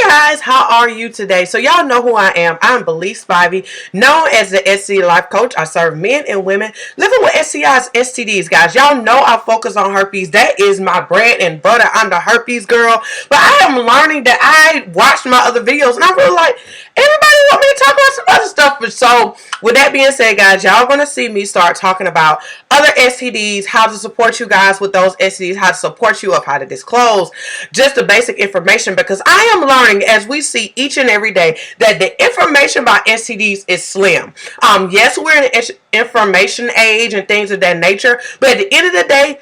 guys, how are you today? So y'all know who I am. I'm Belize, known as the STD Life Coach. I serve men and women living with STIs, STDs, guys. Y'all know I focus on herpes. That is my bread and butter. I'm the herpes girl. But I am learning that I watched my other videos and I'm really like, everybody want me to talk about some other stuff. But so with that being said, guys, y'all gonna see me start talking about other STDs, how to support you guys with those STDs, how to support you of how to disclose, just the basic information, because I am learning as we see each and every day that the information about STDs is slim. Yes, we're in an information age and things of that nature, but at the end of the day,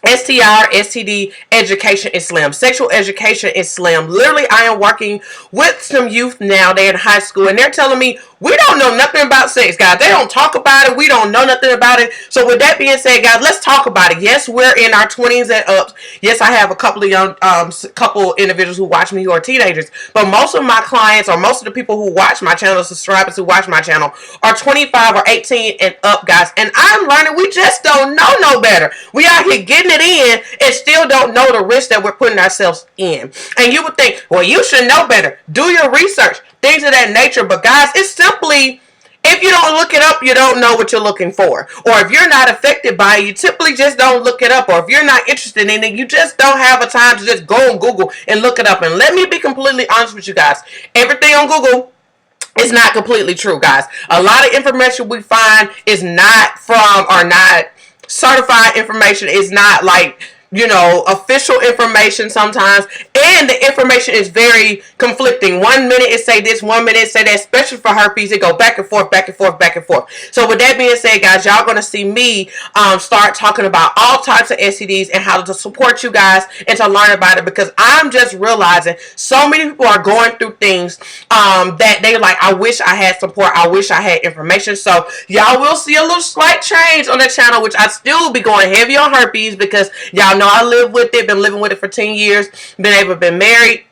STR, STD education is slim. Sexual education is slim. Literally, I am working with some youth now. They're in high school, and they're telling me, we don't know nothing about sex, guys. They don't talk about it. We don't know nothing about it. So with that being said, guys, let's talk about it. Yes, we're in our 20s and ups. Yes, I have a couple of young, couple individuals who watch me who are teenagers. But most of my clients, or most of the people who watch my channel, subscribers who watch my channel, are 25 or 18 and up, guys. And I'm learning we just don't know no better. We out here getting it in and still don't know the risk that we're putting ourselves in. And you would think, well, you should know better. Do your research. Things of that nature. But guys, it's simply, if you don't look it up, you don't know what you're looking for. Or if you're not affected by it, you typically just don't look it up. Or if you're not interested in it, you just don't have a time to just go on Google and look it up. And let me be completely honest with you guys. Everything on Google is not completely true, guys. A lot of information we find is not from, or not certified information, is not like, you know, official information sometimes, and the information is very conflicting. 1 minute it say this, 1 minute it say that, especially for herpes. It go back and forth, back and forth, back and forth. So with that being said, guys, y'all gonna see me start talking about all types of STDs and how to support you guys and to learn about it, because I'm just realizing so many people are going through things that they like, I wish I had support, I wish I had information. So y'all will see a little slight change on the channel, which I still will be going heavy on herpes, because y'all know I live with it, been living with it for 10 years, been able to be married,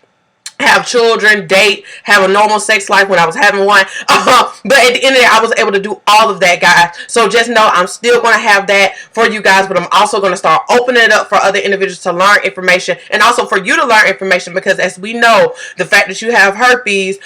have children, date, have a normal sex life when I was having one. But at the end of the day, I was able to do all of that, guys. So just know I'm still going to have that for you guys, but I'm also going to start opening it up for other individuals to learn information, and also for you to learn information, because as we know, the fact that you have herpes,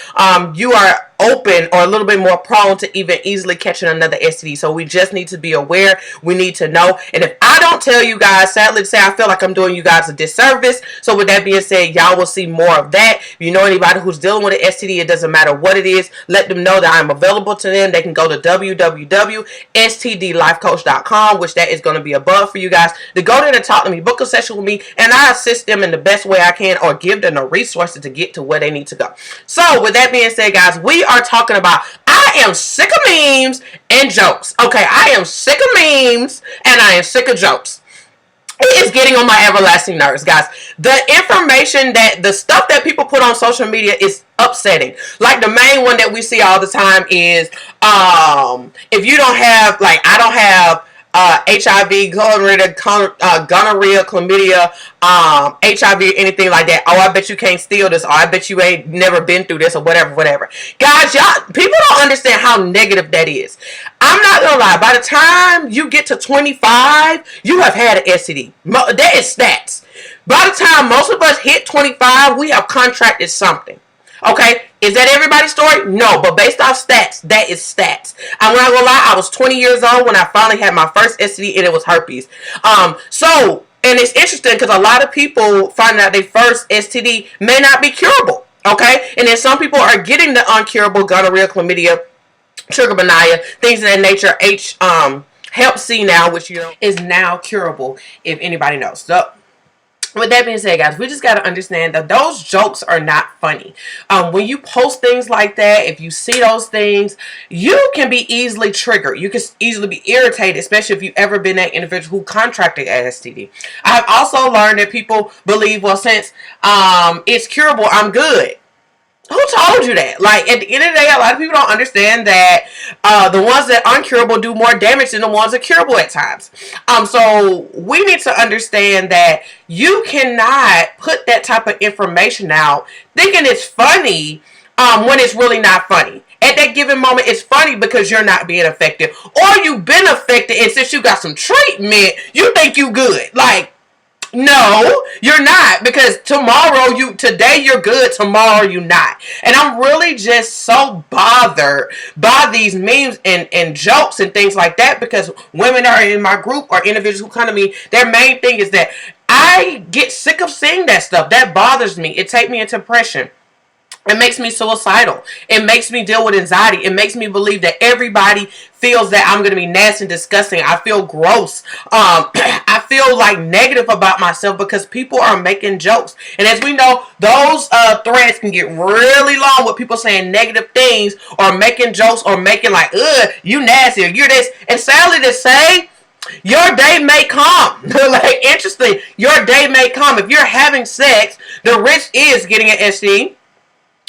you are open or a little bit more prone to even easily catching another STD. So we just need to be aware. We need to know. And if I don't tell you guys, sadly to say, I feel like I'm doing you guys a disservice. So with that being said, y'all will see more of that. If you know anybody who's dealing with an STD, it doesn't matter what it is, let them know that I'm available to them. They can go to www.stdlifecoach.com, which that is going to be above for you guys, to go there to talk to me, book a session with me, and I assist them in the best way I can, or give them the resources to get to where they need to go. So with that being said, guys, we are talking about, I am sick of memes and jokes. Okay, I am sick of memes and I am sick of jokes. It is getting on my everlasting nerves, guys. The information, that the stuff that people put on social media is upsetting. Like the main one that we see all the time is, if you don't have, like, I don't have HIV, gonorrhea, chlamydia, HIV, anything like that. Oh, I bet you can't steal this. Or I bet you ain't never been through this, or whatever, whatever. Guys, y'all, people don't understand how negative that is. I'm not gonna lie. By the time you get to 25, you have had an STD. That is stats. By the time most of us hit 25, we have contracted something. Okay, is that everybody's story? No, but based off stats, that is stats. I'm not gonna lie, I was 20 years old when I finally had my first STD, and it was herpes. And it's interesting because a lot of people find out their first STD may not be curable. Okay, and then some people are getting the uncurable gonorrhea, chlamydia, trichomoniasis, things of that nature. Hep C now, which you know is now curable, if anybody knows. So with that being said, guys, we just got to understand that those jokes are not funny. When you post things like that, if you see those things, you can be easily triggered. You can easily be irritated, especially if you've ever been that individual who contracted an STD. I've also learned that people believe, well, since it's curable, I'm good. Who told you that? Like, at the end of the day, a lot of people don't understand that the ones that are uncurable do more damage than the ones that are curable at times. So we need to understand that you cannot put that type of information out thinking it's funny when it's really not funny. At that given moment, it's funny because you're not being affected, or you've been affected, and since you got some treatment, you think you good. Like, No, you're not, because today you're good, tomorrow you're not. And I'm really just so bothered by these memes and jokes and things like that, because women are in my group or individuals who come to me, their main thing is that I get sick of seeing that stuff. That bothers me. It takes me into depression. It makes me suicidal. It makes me deal with anxiety. It makes me believe that everybody feels that I'm going to be nasty and disgusting. I feel gross. I feel like negative about myself because people are making jokes. And as we know, those threads can get really long with people saying negative things or making jokes or making like, ugh, you nasty or you're this. And sadly to say, your day may come. Like, interesting, your day may come. If you're having sex, the risk is getting an STD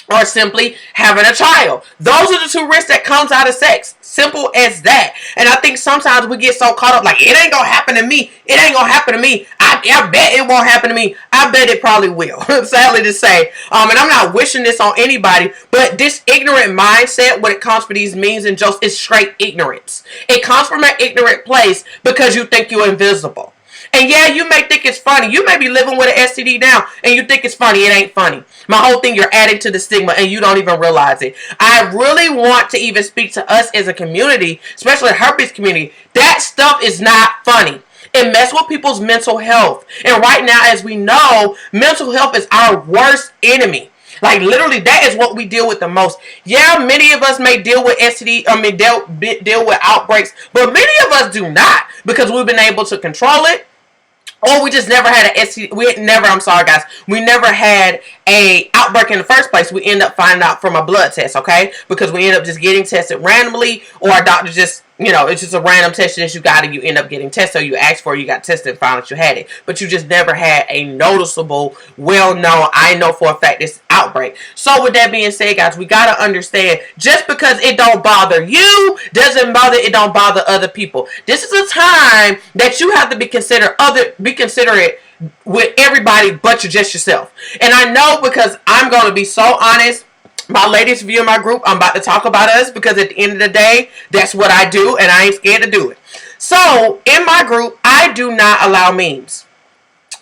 or simply having a child. Those are the two risks that comes out of sex. Simple as that. And I think sometimes we get so caught up like, it ain't gonna happen to me. It ain't gonna happen to me. I bet it won't happen to me. I bet it probably will. Sadly to say. And I'm not wishing this on anybody, but this ignorant mindset when it comes for these memes and jokes is straight ignorance. It comes from an ignorant place because you think you're invisible. And yeah, you may think it's funny. You may be living with an STD now and you think it's funny. It ain't funny. My whole thing, you're adding to the stigma and you don't even realize it. I really want to even speak to us as a community, especially the herpes community. That stuff is not funny. It messes with people's mental health. And right now, as we know, mental health is our worst enemy. Like, literally, that is what we deal with the most. Yeah, many of us may deal with deal with outbreaks, but many of us do not, because we've been able to control it. Or we just never had an STD. We never had a outbreak in the first place. We end up finding out from a blood test, okay? Because we end up just getting tested randomly, or our doctor just, it's just a random test that you got and you end up getting tested, or you asked for it, you got tested and found that you had it. But you just never had a noticeable, well-known, I know for a fact, this outbreak. So with that being said, guys, we got to understand, just because it don't bother you, doesn't bother it don't bother other people. This is a time that you have to be considerate with everybody but just yourself. And I know, because I'm going to be so honest, my latest view of my group, I'm about to talk about us, because at the end of the day, that's what I do, and I ain't scared to do it. So in my group, I do not allow memes.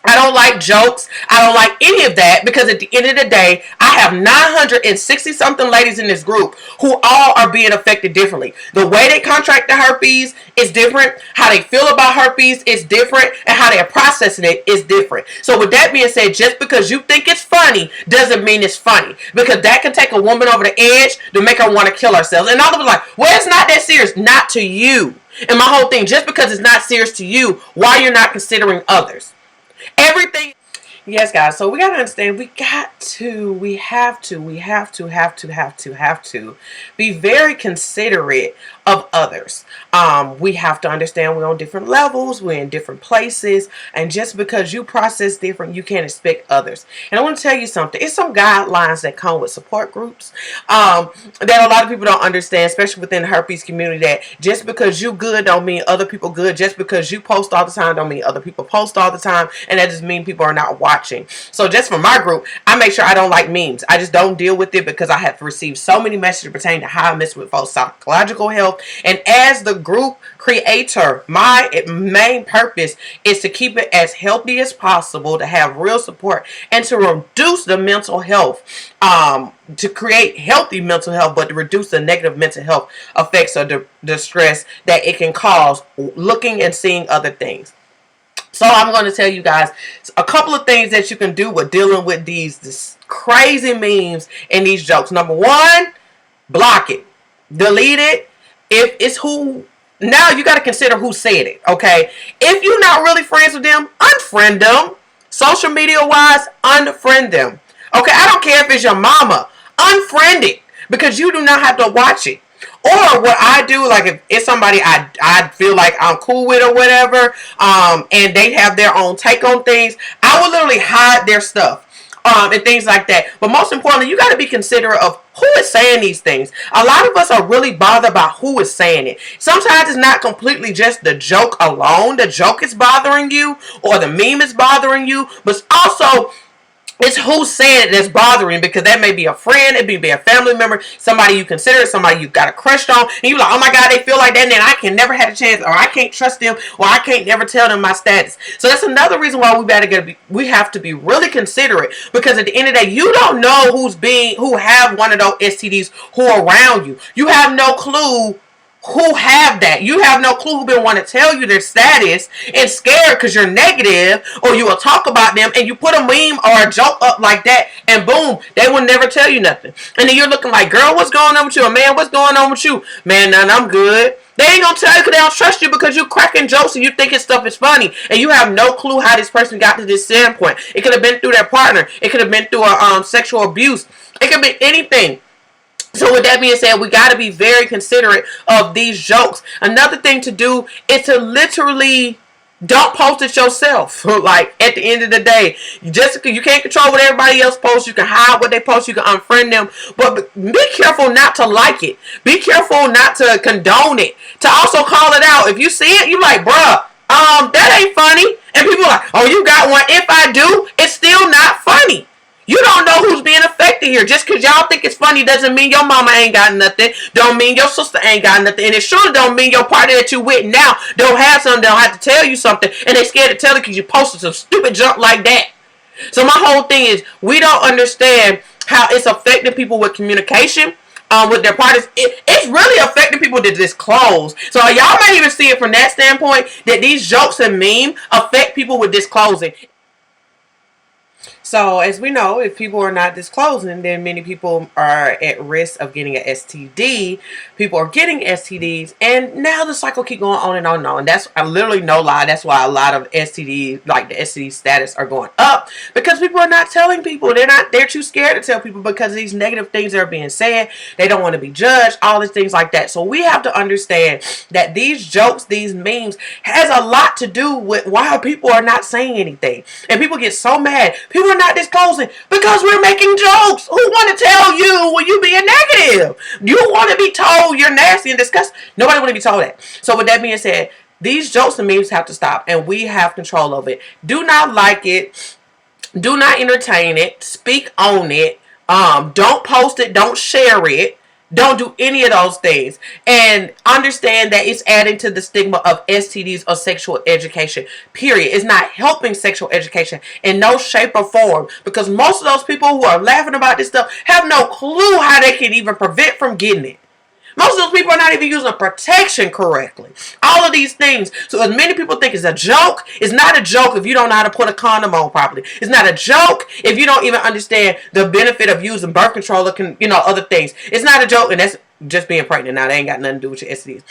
I don't like jokes. I don't like any of that, because at the end of the day, I have 960 something ladies in this group who all are being affected differently. The way they contract the herpes is different. How they feel about herpes is different. And how they're processing it is different. So with that being said, just because you think it's funny doesn't mean it's funny, because that can take a woman over the edge to make her want to kill herself. And all of us like, well, it's not that serious. Not to you. And my whole thing, just because it's not serious to you, why you're not considering others? Everything. Yes, guys, so we got to understand, we have to be very considerate of others. We have to understand we're on different levels, we're in different places, and just because you process different, you can't expect others. And I want to tell you something, it's some guidelines that come with support groups that a lot of people don't understand, especially within the herpes community, that just because you good don't mean other people good. Just because you post all the time don't mean other people post all the time, and that just means people are not watching. So just for my group, I make sure I don't like memes. I just don't deal with it, because I have received so many messages pertaining to how I mess with folks' psychological health. And as the group creator, my main purpose is to keep it as healthy as possible, to have real support, and to reduce the mental health, to create healthy mental health, but to reduce the negative mental health effects or the stress that it can cause looking and seeing other things. So I'm going to tell you guys a couple of things that you can do with dealing with these crazy memes and these jokes. Number one, block it. Delete it. If it's now you got to consider who said it, okay? If you're not really friends with them, unfriend them. Social media wise, unfriend them. Okay, I don't care if it's your mama. Unfriend it, because you do not have to watch it. Or what I do, like if it's somebody I feel like I'm cool with or whatever, and they have their own take on things, I will literally hide their stuff. And things like that. But most importantly, you got to be considerate of who is saying these things. A lot of us are really bothered about who is saying it. Sometimes it's not completely just the joke alone. The joke is bothering you, or the meme is bothering you, but also It's who's saying it that's bothering, because that may be a friend, it may be a family member, somebody you consider, somebody you got a crush on, and you're like, oh my God, they feel like that, and then I can never have a chance, or I can't trust them, or I can't never tell them my status. So that's another reason why we have to be really considerate, because at the end of the day, you don't know who have one of those STDs who are around you. You have no clue who have that. You have no clue who been want to tell you their status and scared because you're negative, or you will talk about them and you put a meme or a joke up like that, and boom, they will never tell you nothing. And then you're looking like, girl, what's going on with you? Or man, what's going on with you? Man, none, I'm good. They ain't gonna tell you because they don't trust you, because you cracking jokes and you thinking stuff is funny, and you have no clue how this person got to this standpoint. It could have been through their partner. It could have been through a sexual abuse. It could be anything. So with that being said, we got to be very considerate of these jokes. Another thing to do is to literally don't post it yourself. Like, at the end of the day, you can't control what everybody else posts. You can hide what they post. You can unfriend them. But be careful not to like it. Be careful not to condone it. To also call it out. If you see it, you like, bruh, that ain't funny. And people are like, oh, you got one. If I do, it's still not funny. You don't know who's being affected here. Just because y'all think it's funny doesn't mean your mama ain't got nothing. Don't mean your sister ain't got nothing. And it sure don't mean your partner that you with now don't have something. They'll have to tell you something. And they scared to tell it because you posted some stupid junk like that. So my whole thing is, we don't understand how it's affecting people with communication. With their partners, it's really affecting people to disclose. So y'all might even see it from that standpoint, that these jokes and memes affect people with disclosing. So, as we know, if people are not disclosing, then many people are at risk of getting an STD. People are getting STDs, and now the cycle keep going on and on and on. And that's literally no lie. That's why a lot of STD, like the STD status, are going up, because people are not telling people. They're too scared to tell people because of these negative things that are being said. They don't want to be judged, all these things like that. So we have to understand that these jokes, these memes, has a lot to do with why people are not saying anything. And people get so mad. People are not disclosing because we're making jokes. Who want to tell you when you being negative? You want to be told you're nasty and disgusting. Nobody want to be told that. So with that being said, these jokes and memes have to stop, and we have control of it. Do not like it. Do not entertain it. Speak on it. Don't post it. Don't share it. Don't do any of those things. And understand that it's adding to the stigma of STDs or sexual education, period. It's not helping sexual education in no shape or form, because most of those people who are laughing about this stuff have no clue how they can even prevent from getting it. Most of those people are not even using protection correctly. All of these things. So as many people think it's a joke, it's not a joke if you don't know how to put a condom on properly. It's not a joke if you don't even understand the benefit of using birth control or other things. It's not a joke, and that's just being pregnant. Now, they ain't got nothing to do with your STDs.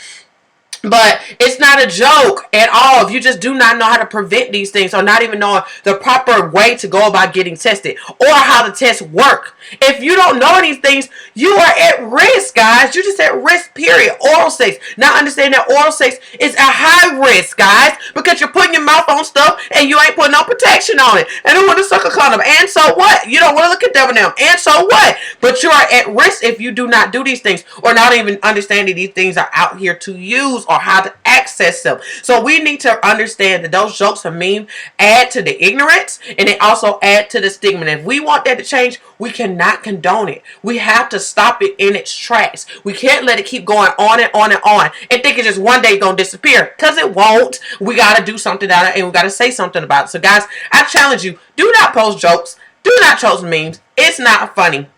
But it's not a joke at all if you just do not know how to prevent these things, or not even know the proper way to go about getting tested, or how the tests work. If you don't know these things, you are at risk, guys. You're just at risk, period. Oral sex. Now understand that oral sex is a high risk, guys, because you're putting your mouth on stuff and you ain't putting no protection on it. And don't want to suck a condom. And so what? You don't want to look at them now. And so what? But you are at risk if you do not do these things, or not even understanding these things are out here to use, or how to access them. So we need to understand that those jokes and memes add to the ignorance, and they also add to the stigma. And if we want that to change, we cannot condone it. We have to stop it in its tracks. We can't let it keep going on and on and on and think it's just one day going to disappear, because it won't. We got to do something about it, and we got to say something about it. So guys, I challenge you, do not post jokes. Do not post memes. It's not funny.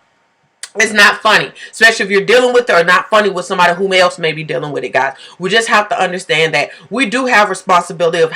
It's not funny, especially if you're dealing with it, or not funny with somebody who else may be dealing with it, guys. We just have to understand that we do have responsibility of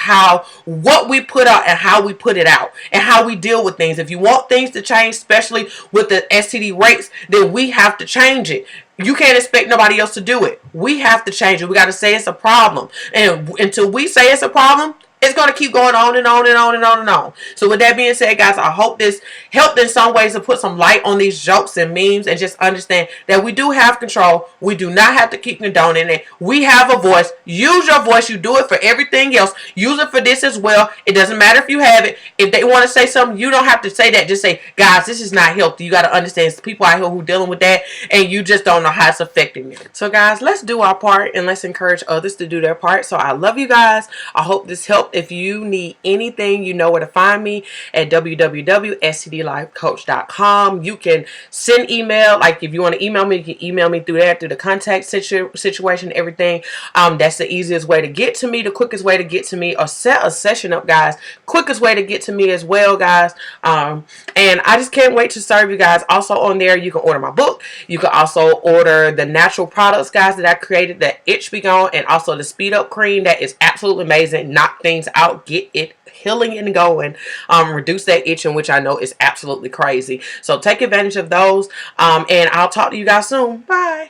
what we put out and how we put it out, and how we deal with things. If you want things to change, especially with the STD rates, then we have to change it. You can't expect nobody else to do it. We have to change it. We got to say it's a problem. And until we say it's a problem, it's going to keep going on and on and on and on and on. So with that being said, guys, I hope this helped in some ways to put some light on these jokes and memes, and just understand that we do have control. We do not have to keep condoning it. We have a voice. Use your voice. You do it for everything else. Use it for this as well. It doesn't matter if you have it. If they want to say something, you don't have to say that. Just say, guys, this is not healthy. You got to understand it's people out here who are dealing with that, and you just don't know how it's affecting them. So guys, let's do our part, and let's encourage others to do their part. So I love you guys. I hope this helped If you need anything, you know where to find me at www.stdlifecoach.com. You can send email. Like if you want to email me, you can email me through there, through the contact situation, everything. That's the easiest way to get to me, the quickest way to get to me, or set a session up, guys. Quickest way to get to me as well, guys. And I just can't wait to serve you guys. Also on there, you can order my book. You can also order the natural products, guys, that I created, the Itch Be Gone, and also the Speed Up Cream. That is absolutely amazing. Knock things out, get it healing and going, reduce that itching, which I know is absolutely crazy. So take advantage of those, and I'll talk to you guys soon. Bye.